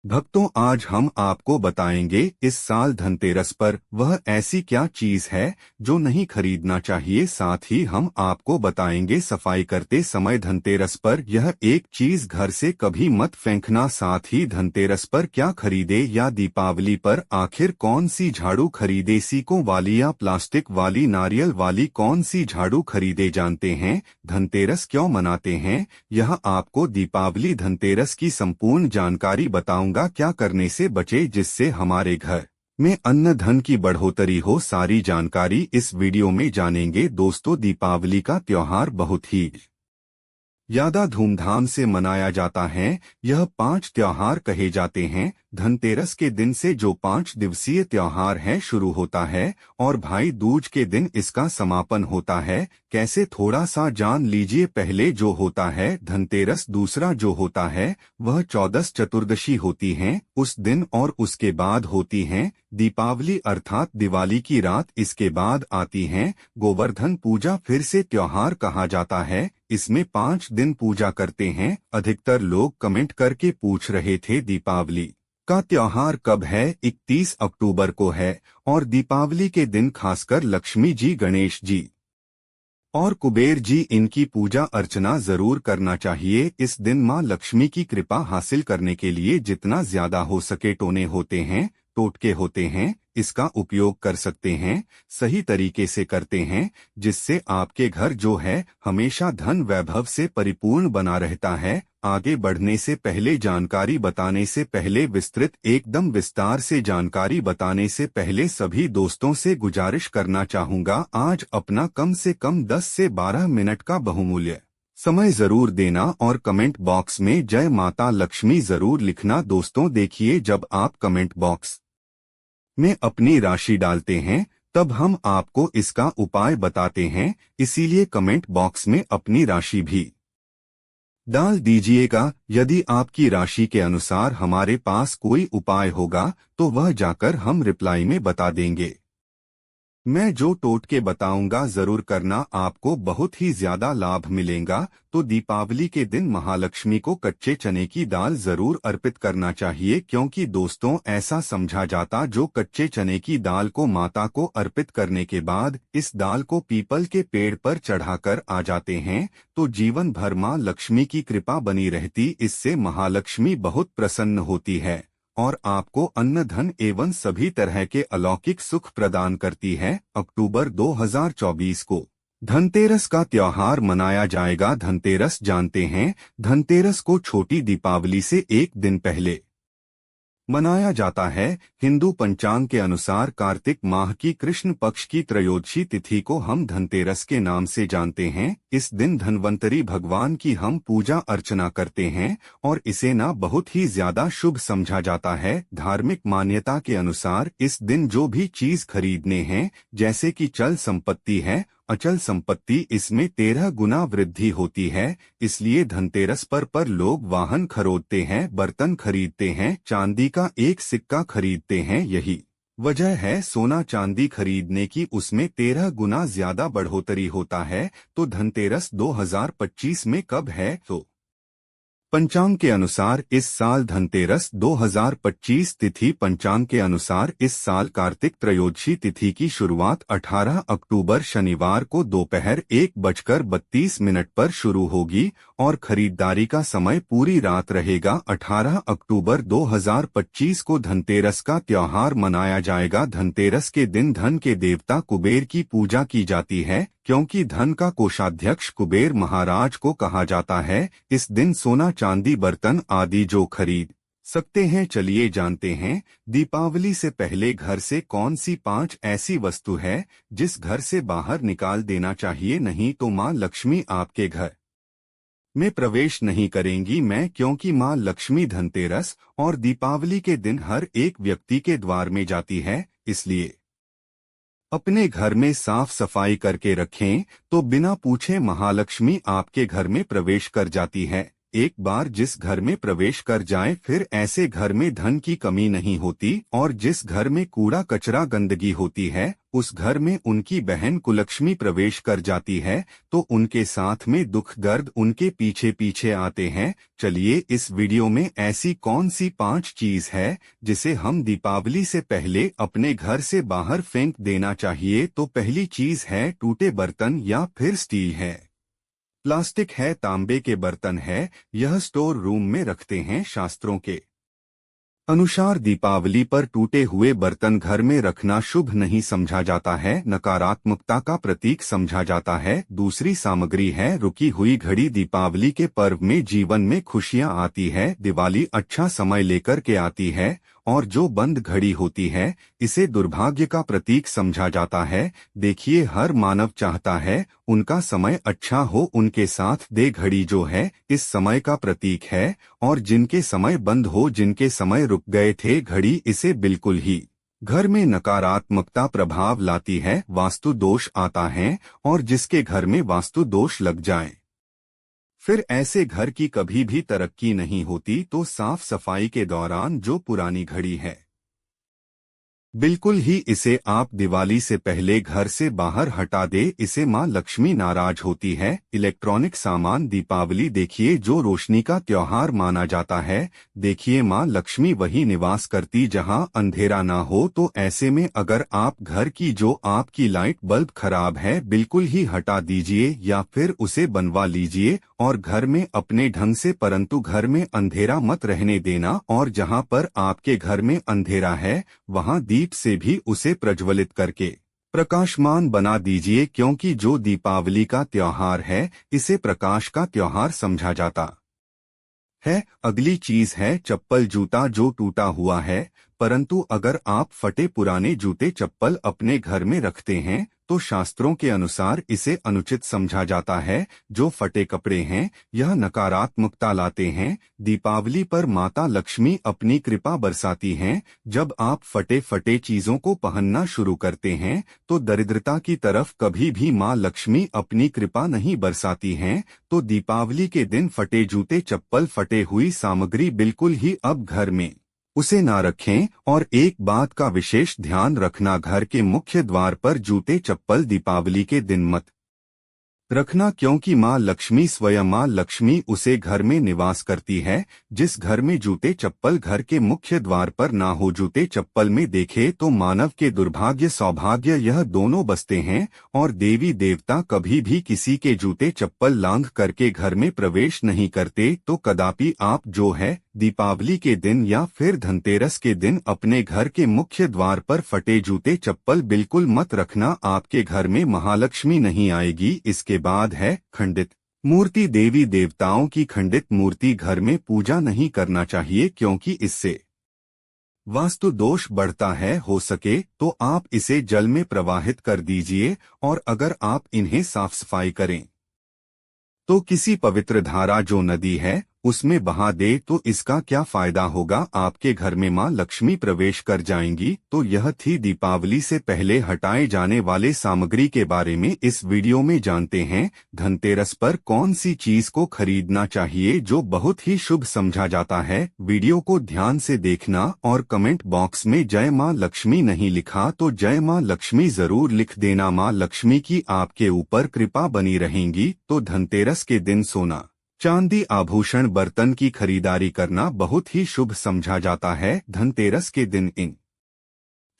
भक्तों, आज हम आपको बताएंगे इस साल धनतेरस पर वह ऐसी क्या चीज है जो नहीं खरीदना चाहिए। साथ ही हम आपको बताएंगे सफाई करते समय धनतेरस पर यह एक चीज घर से कभी मत फेंकना। साथ ही धनतेरस पर क्या खरीदे या दीपावली पर आखिर कौन सी झाड़ू खरीदे, सीकों वाली या प्लास्टिक वाली, नारियल वाली कौन सी झाड़ू खरीदे। जानते हैं धनतेरस क्यों मनाते हैं, यह आपको दीपावली धनतेरस की संपूर्ण जानकारी बताऊंगा। क्या करने से बचे जिससे हमारे घर में अन्न धन की बढ़ोतरी हो, सारी जानकारी इस वीडियो में जानेंगे। दोस्तों, दीपावली का त्योहार बहुत ही ज्यादा धूमधाम से मनाया जाता है। यह 5 त्योहार कहे जाते हैं। धनतेरस के दिन से जो 5 दिवसीय त्योहार है शुरू होता है और भाई दूज के दिन इसका समापन होता है। कैसे, थोड़ा सा जान लीजिए। पहले जो होता है धनतेरस, दूसरा जो होता है वह चौदस चतुर्दशी होती है उस दिन, और उसके बाद होती है दीपावली अर्थात दिवाली की रात। इसके बाद आती है गोवर्धन पूजा, फिर से त्योहार कहा जाता है। इसमें 5 दिन पूजा करते हैं। अधिकतर लोग कमेंट करके पूछ रहे थे दीपावली का त्योहार कब है। 31 अक्टूबर को है और दीपावली के दिन खासकर लक्ष्मी जी, गणेश जी और कुबेर जी, इनकी पूजा अर्चना जरूर करना चाहिए। इस दिन मां लक्ष्मी की कृपा हासिल करने के लिए जितना ज्यादा हो सके टोने होते हैं, टोटके होते हैं, इसका उपयोग कर सकते हैं। सही तरीके से करते हैं जिससे आपके घर जो है हमेशा धन वैभव से परिपूर्ण बना रहता है। आगे बढ़ने से पहले, जानकारी बताने से पहले, विस्तृत एकदम विस्तार से जानकारी बताने से पहले सभी दोस्तों से गुजारिश करना चाहूंगा, आज अपना कम से कम 10 से 12 मिनट का बहुमूल्य समय जरूर देना और कमेंट बॉक्स में जय माता लक्ष्मी जरूर लिखना। दोस्तों देखिए, जब आप कमेंट बॉक्स में अपनी राशि डालते हैं तब हम आपको इसका उपाय बताते हैं, इसीलिए कमेंट बॉक्स में अपनी राशि भी डाल दीजिएगा। यदि आपकी राशि के अनुसार हमारे पास कोई उपाय होगा तो वह जाकर हम रिप्लाई में बता देंगे। मैं जो टोटके बताऊंगा जरूर करना, आपको बहुत ही ज्यादा लाभ मिलेगा। तो दीपावली के दिन महालक्ष्मी को कच्चे चने की दाल जरूर अर्पित करना चाहिए, क्योंकि दोस्तों ऐसा समझा जाता जो कच्चे चने की दाल को माता को अर्पित करने के बाद इस दाल को पीपल के पेड़ पर चढ़ाकर आ जाते हैं तो जीवन भर मां लक्ष्मी की कृपा बनी रहती। इससे महालक्ष्मी बहुत प्रसन्न होती है और आपको अन्न धन एवं सभी तरह के अलौकिक सुख प्रदान करती है। अक्टूबर 2024 को धनतेरस का त्योहार मनाया जाएगा। धनतेरस जानते हैं, धनतेरस को छोटी दीपावली से एक दिन पहले मनाया जाता है। हिंदू पंचांग के अनुसार कार्तिक माह की कृष्ण पक्ष की त्रयोदशी तिथि को हम धनतेरस के नाम से जानते हैं। इस दिन धन्वंतरी भगवान की हम पूजा अर्चना करते हैं और इसे ना बहुत ही ज्यादा शुभ समझा जाता है। धार्मिक मान्यता के अनुसार इस दिन जो भी चीज खरीदने हैं, जैसे कि चल संपत्ति है, अचल संपत्ति, इसमें 13 गुना वृद्धि होती है। इसलिए धनतेरस पर लोग वाहन खरीदते हैं, बर्तन खरीदते हैं, चांदी का एक सिक्का खरीदते हैं। यही वजह है सोना चांदी खरीदने की, उसमें 13 गुना ज्यादा बढ़ोतरी होता है। तो धनतेरस 2025 में कब है, तो पंचांग के अनुसार इस साल धनतेरस 2025 तिथि, पंचांग के अनुसार इस साल कार्तिक त्रयोदशी तिथि की शुरुआत 18 अक्टूबर शनिवार को दोपहर 1:32 पर शुरू होगी और खरीदारी का समय पूरी रात रहेगा। 18 अक्टूबर 2025 को धनतेरस का त्योहार मनाया जाएगा। धनतेरस के दिन धन के देवता कुबेर की पूजा की जाती है, क्योंकि धन का कोषाध्यक्ष कुबेर महाराज को कहा जाता है। इस दिन सोना चांदी बर्तन आदि जो खरीद सकते हैं। चलिए जानते हैं दीपावली से पहले घर से कौन सी 5 ऐसी वस्तु है जिस घर से बाहर निकाल देना चाहिए, नहीं तो मां लक्ष्मी आपके घर में प्रवेश नहीं करेंगी। क्योंकि मां लक्ष्मी धनतेरस और दीपावली के दिन हर एक व्यक्ति के द्वार में जाती है, इसलिए अपने घर में साफ सफाई करके रखें तो बिना पूछे महालक्ष्मी आपके घर में प्रवेश कर जाती है। एक बार जिस घर में प्रवेश कर जाए फिर ऐसे घर में धन की कमी नहीं होती, और जिस घर में कूड़ा कचरा गंदगी होती है उस घर में उनकी बहन कुलक्ष्मी प्रवेश कर जाती है, तो उनके साथ में दुख दर्द उनके पीछे पीछे आते हैं। चलिए इस वीडियो में ऐसी कौन सी 5 चीज है जिसे हम दीपावली से पहले अपने घर से बाहर फेंक देना चाहिए। तो पहली चीज है टूटे बर्तन या फिर स्टील है, प्लास्टिक है, तांबे के बर्तन है, यह स्टोर रूम में रखते हैं। शास्त्रों के अनुसार दीपावली पर टूटे हुए बर्तन घर में रखना शुभ नहीं समझा जाता है, नकारात्मकता का प्रतीक समझा जाता है। दूसरी सामग्री है रुकी हुई घड़ी। दीपावली के पर्व में जीवन में खुशियां आती है, दिवाली अच्छा समय लेकर के आती है, और जो बंद घड़ी होती है इसे दुर्भाग्य का प्रतीक समझा जाता है। देखिए हर मानव चाहता है उनका समय अच्छा हो, उनके साथ दे घड़ी जो है इस समय का प्रतीक है, और जिनके समय बंद हो, जिनके समय रुक गए थे घड़ी, इसे बिल्कुल ही घर में नकारात्मकता प्रभाव लाती है, वास्तु दोष आता है, और जिसके घर में वास्तु दोष लग जाए फिर ऐसे घर की कभी भी तरक्की नहीं होती। तो साफ सफाई के दौरान जो पुरानी घड़ी है बिल्कुल ही इसे आप दिवाली से पहले घर से बाहर हटा दे, इसे मां लक्ष्मी नाराज होती है। इलेक्ट्रॉनिक सामान दीपावली देखिए जो रोशनी का त्योहार माना जाता है, देखिए मां लक्ष्मी वही निवास करती जहां अंधेरा ना हो। तो ऐसे में अगर आप घर की जो आपकी लाइट बल्ब खराब है बिल्कुल ही हटा दीजिए या फिर उसे बनवा लीजिए, और घर में अपने ढंग से, परंतु घर में अंधेरा मत रहने देना। और जहां पर आपके घर में अंधेरा है वहां दीप से भी उसे प्रज्वलित करके प्रकाशमान बना दीजिए, क्योंकि जो दीपावली का त्योहार है इसे प्रकाश का त्योहार समझा जाता है। अगली चीज है चप्पल जूता जो टूटा हुआ है, परंतु अगर आप फटे पुराने जूते चप्पल अपने घर में रखते हैं तो शास्त्रों के अनुसार इसे अनुचित समझा जाता है। जो फटे कपड़े हैं यह नकारात्मकता लाते हैं। दीपावली पर माता लक्ष्मी अपनी कृपा बरसाती हैं। जब आप फटे फटे चीजों को पहनना शुरू करते हैं तो दरिद्रता की तरफ कभी भी मां लक्ष्मी अपनी कृपा नहीं बरसाती हैं। तो दीपावली के दिन फटे जूते चप्पल फटे हुई सामग्री बिल्कुल ही अब घर में उसे ना रखें। और एक बात का विशेष ध्यान रखना, घर के मुख्य द्वार पर जूते चप्पल दीपावली के दिन मत रखना, क्योंकि मां लक्ष्मी स्वयं मां लक्ष्मी उसे घर में निवास करती है। जिस घर में जूते चप्पल घर के मुख्य द्वार पर ना हो, जूते चप्पल में देखे तो मानव के दुर्भाग्य सौभाग्य यह दोनों बसते हैं, और देवी देवता कभी भी किसी के जूते चप्पल लांघ करके घर में प्रवेश नहीं करते। तो कदापि आप जो है दीपावली के दिन या फिर धनतेरस के दिन अपने घर के मुख्य द्वार पर फटे जूते चप्पल बिल्कुल मत रखना, आपके घर में महालक्ष्मी नहीं आएगी। इसके बाद है खंडित मूर्ति। देवी देवताओं की खंडित मूर्ति घर में पूजा नहीं करना चाहिए, क्योंकि इससे वास्तु दोष बढ़ता है। हो सके तो आप इसे जल में प्रवाहित कर दीजिए, और अगर आप इन्हें साफ सफाई करें तो किसी पवित्र धारा जो नदी है उसमें बहा दे तो इसका क्या फायदा होगा, आपके घर में मां लक्ष्मी प्रवेश कर जाएंगी। तो यह थी दीपावली से पहले हटाए जाने वाले सामग्री के बारे में। इस वीडियो में जानते हैं धनतेरस पर कौन सी चीज को खरीदना चाहिए जो बहुत ही शुभ समझा जाता है। वीडियो को ध्यान से देखना और कमेंट बॉक्स में जय मां लक्ष्मी नहीं लिखा तो जय मां लक्ष्मी जरूर लिख देना, मां लक्ष्मी की आपके ऊपर कृपा बनी रहेंगी। तो धनतेरस के दिन सोना चांदी आभूषण बर्तन की खरीदारी करना बहुत ही शुभ समझा जाता है। धनतेरस के दिन इन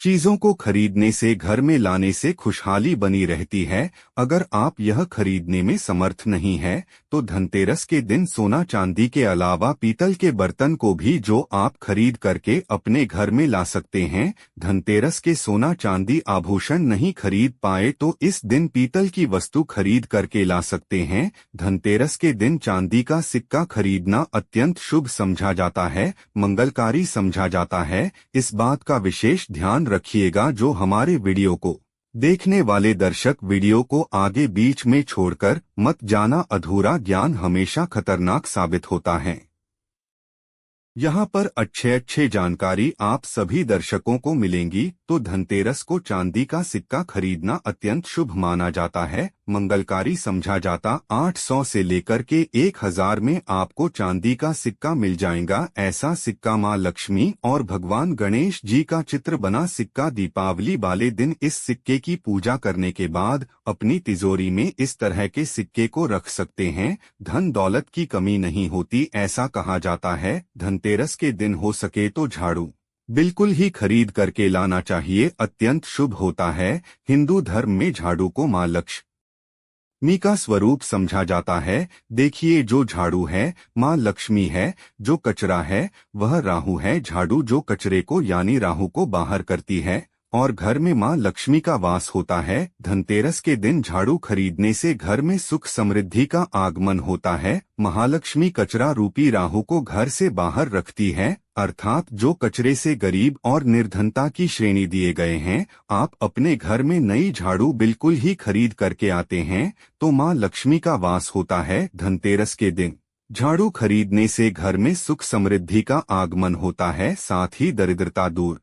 चीजों को खरीदने से घर में लाने से खुशहाली बनी रहती है। अगर आप यह खरीदने में समर्थ नहीं है तो धनतेरस के दिन सोना चांदी के अलावा पीतल के बर्तन को भी जो आप खरीद करके अपने घर में ला सकते हैं। धनतेरस के सोना चांदी आभूषण नहीं खरीद पाए तो इस दिन पीतल की वस्तु खरीद करके ला सकते हैं। धनतेरस के दिन चांदी का सिक्का खरीदना अत्यंत शुभ समझा जाता है, मंगलकारी समझा जाता है। इस बात का विशेष ध्यान रखिएगा जो हमारे वीडियो को देखने वाले दर्शक वीडियो को आगे बीच में छोड़कर मत जाना, अधूरा ज्ञान हमेशा खतरनाक साबित होता है। यहाँ पर अच्छे जानकारी आप सभी दर्शकों को मिलेंगी। तो धनतेरस को चांदी का सिक्का खरीदना अत्यंत शुभ माना जाता है, मंगलकारी समझा जाता। 800 से लेकर के 1000 में आपको चांदी का सिक्का मिल जाएगा। ऐसा सिक्का माँ लक्ष्मी और भगवान गणेश जी का चित्र बना सिक्का। दीपावली वाले दिन इस सिक्के की पूजा करने के बाद अपनी तिजोरी में इस तरह के सिक्के को रख सकते हैं। धन दौलत की कमी नहीं होती, ऐसा कहा जाता है। धनतेरस के दिन हो सके तो झाड़ू बिल्कुल ही खरीद करके लाना चाहिए, अत्यंत शुभ होता है। हिंदू धर्म में झाड़ू को माँ लक्ष्मी का स्वरूप समझा जाता है। देखिए, जो झाड़ू है माँ लक्ष्मी है, जो कचरा है वह राहु है। झाड़ू जो कचरे को यानी राहु को बाहर करती है और घर में माँ लक्ष्मी का वास होता है। धनतेरस के दिन झाड़ू खरीदने से घर में सुख समृद्धि का आगमन होता है। महालक्ष्मी कचरा रूपी राहु को घर से बाहर रखती है, अर्थात जो कचरे से गरीब और निर्धनता की श्रेणी दिए गए हैं। आप अपने घर में नई झाड़ू बिल्कुल ही खरीद करके आते हैं तो माँ लक्ष्मी का वास होता है। धनतेरस के दिन झाड़ू खरीदने से घर में सुख समृद्धि का आगमन होता है, साथ ही दरिद्रता दूर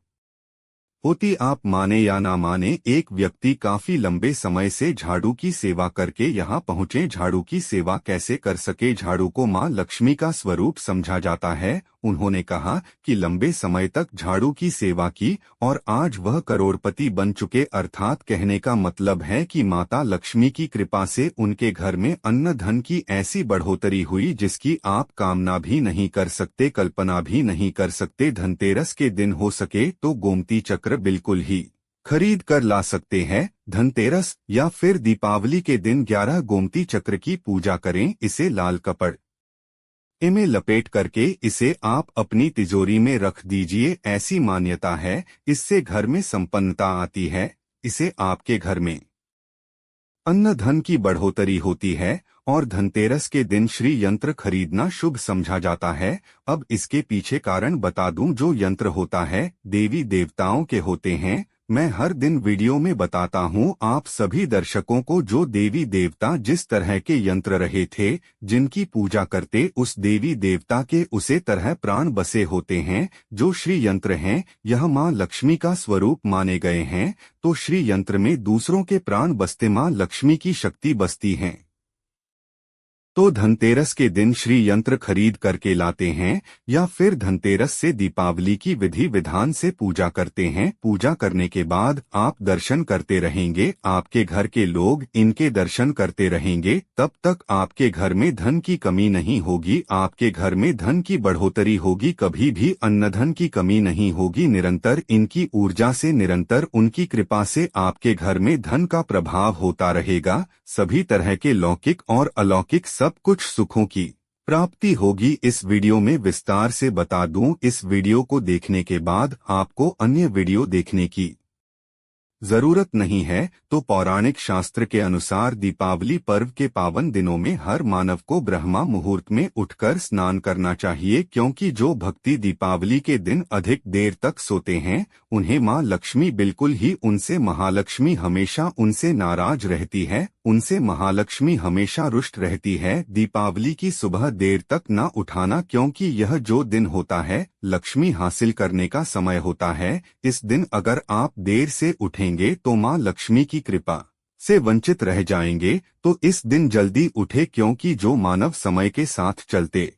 होती। आप माने या ना माने, एक व्यक्ति काफी लंबे समय से झाड़ू की सेवा करके यहाँ पहुँचे। झाड़ू की सेवा कैसे कर सके? झाड़ू को माँ लक्ष्मी का स्वरूप समझा जाता है। उन्होंने कहा कि लंबे समय तक झाड़ू की सेवा की और आज वह करोड़पति बन चुके। अर्थात कहने का मतलब है कि माता लक्ष्मी की कृपा से उनके घर में अन्न धन की ऐसी बढ़ोतरी हुई जिसकी आप कामना भी नहीं कर सकते, कल्पना भी नहीं कर सकते। धनतेरस के दिन हो सके तो गोमती चक्र बिल्कुल ही खरीद कर ला सकते हैं। धनतेरस या फिर दीपावली के दिन 11 गोमती चक्र की पूजा करें। इसे लाल कपड़ में लपेट करके इसे आप अपनी तिजोरी में रख दीजिए। ऐसी मान्यता है, इससे घर में संपन्नता आती है। इसे आपके घर में अन्न धन की बढ़ोतरी होती है और धनतेरस के दिन श्री यंत्र खरीदना शुभ समझा जाता है। अब इसके पीछे कारण बता दूं। जो यंत्र होता है देवी देवताओं के होते हैं। मैं हर दिन वीडियो में बताता हूं आप सभी दर्शकों को, जो देवी देवता जिस तरह के यंत्र रहे थे, जिनकी पूजा करते उस देवी देवता के उसे तरह प्राण बसे होते हैं। जो श्री यंत्र हैं यह माँ लक्ष्मी का स्वरूप माने गए हैं, तो श्री यंत्र में दूसरों के प्राण बसते माँ लक्ष्मी की शक्ति बसती हैं। तो धनतेरस के दिन श्री यंत्र खरीद करके लाते हैं या फिर धनतेरस से दीपावली की विधि विधान से पूजा करते हैं। पूजा करने के बाद आप दर्शन करते रहेंगे, आपके घर के लोग इनके दर्शन करते रहेंगे, तब तक आपके घर में धन की कमी नहीं होगी। आपके घर में धन की बढ़ोतरी होगी, कभी भी अन्न धन की कमी नहीं होगी। निरंतर इनकी ऊर्जा से, निरंतर उनकी कृपा से आपके घर में धन का प्रभाव होता रहेगा। सभी तरह के लौकिक और अलौकिक सब कुछ सुखों की प्राप्ति होगी। इस वीडियो में विस्तार से बता दूं। इस वीडियो को देखने के बाद आपको अन्य वीडियो देखने की जरूरत नहीं है। तो पौराणिक शास्त्र के अनुसार दीपावली पर्व के पावन दिनों में हर मानव को ब्रह्मा मुहूर्त में उठकर स्नान करना चाहिए, क्योंकि जो भक्ति दीपावली के दिन अधिक देर तक सोते हैं उन्हें माँ लक्ष्मी बिल्कुल ही उनसे महालक्ष्मी हमेशा उनसे नाराज रहती है, उनसे महालक्ष्मी हमेशा रुष्ट रहती है। दीपावली की सुबह देर तक न उठाना, क्योंकि यह जो दिन होता है लक्ष्मी हासिल करने का समय होता है। इस दिन अगर आप देर से उठेंगे तो माँ लक्ष्मी की कृपा से वंचित रह जाएंगे। तो इस दिन जल्दी उठे, क्योंकि जो मानव समय के साथ चलते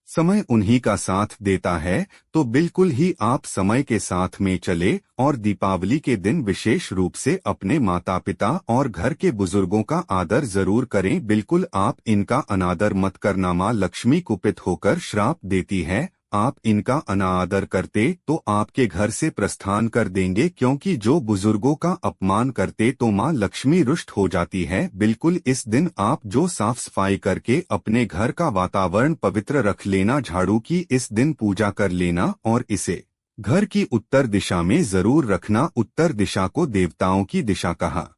समय उन्हीं का साथ देता है। तो बिल्कुल ही आप समय के साथ में चले और दीपावली के दिन विशेष रूप से अपने माता पिता और घर के बुजुर्गों का आदर जरूर करें। बिल्कुल आप इनका अनादर मत करना, माँ लक्ष्मी कुपित होकर श्राप देती है। आप इनका अनादर करते तो आपके घर से प्रस्थान कर देंगे, क्योंकि जो बुजुर्गों का अपमान करते तो माँ लक्ष्मी रुष्ट हो जाती है। बिल्कुल इस दिन आप जो साफ सफाई करके अपने घर का वातावरण पवित्र रख लेना, झाड़ू की इस दिन पूजा कर लेना और इसे घर की उत्तर दिशा में जरूर रखना। उत्तर दिशा को देवताओं की दिशा कहा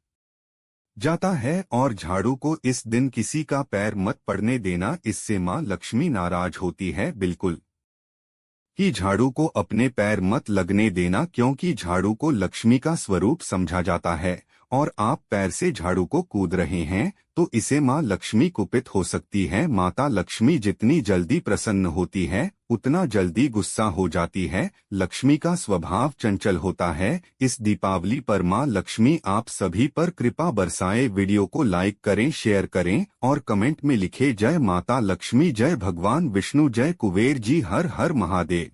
जाता है और झाड़ू को इस दिन किसी का पैर मत पड़ने देना, इससे माँ लक्ष्मी नाराज होती है। बिल्कुल कि झाड़ू को अपने पैर मत लगने देना, क्योंकि झाड़ू को लक्ष्मी का स्वरूप समझा जाता है और आप पैर से झाड़ू को कूद रहे हैं तो इसे माँ लक्ष्मी कुपित हो सकती है। माता लक्ष्मी जितनी जल्दी प्रसन्न होती है उतना जल्दी गुस्सा हो जाती है। लक्ष्मी का स्वभाव चंचल होता है। इस दीपावली पर माँ लक्ष्मी आप सभी पर कृपा बरसाए। वीडियो को लाइक करें, शेयर करें और कमेंट में लिखे जय माता लक्ष्मी, जय भगवान विष्णु, जय कुबेर जी, हर हर महादेव।